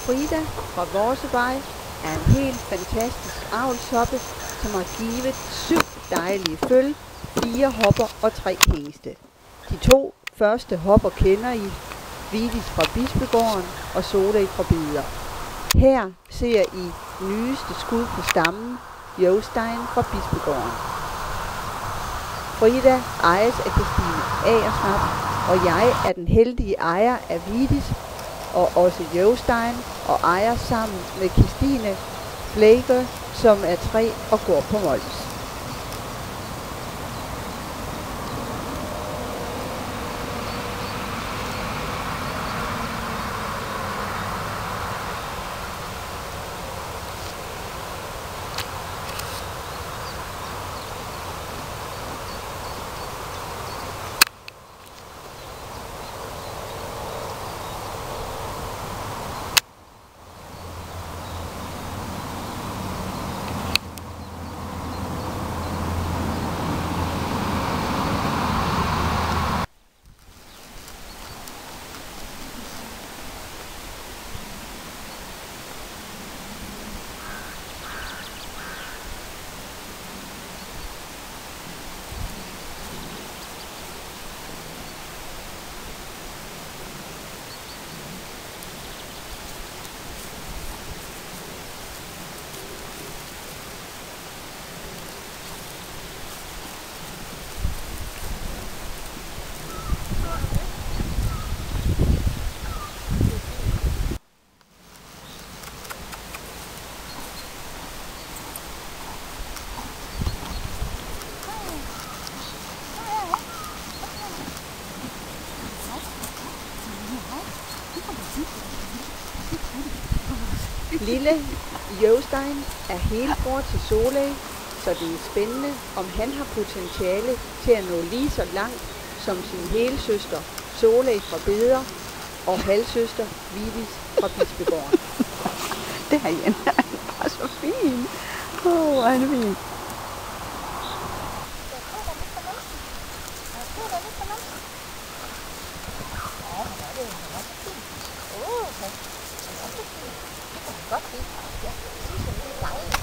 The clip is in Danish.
Frida fra Vorsevej er en helt fantastisk avlshoppe, som har givet 7 dejlige føl, 4 hopper og 3 hingste. De 2 første hopper kender I, Vidis fra Bispegården og Solej fra Beder. Her ser I nyeste skud på stammen, Jostein fra Bispegården. Frida ejes af Christine Agersnap, og jeg er den heldige ejer af Vidis, og også Jostein, og ejer sammen med Christine Flæger, som er 3 og går på Mols. Lille Jostein er helbror til Solej, så det er spændende, om han har potentiale til at nå lige så langt som sin helsøster Solej fra Beder og halvsøster Vidis fra Bispegården. Det her igen er bare så fint. Hvor er det fint. Godt fint. Ja, det er dejligt.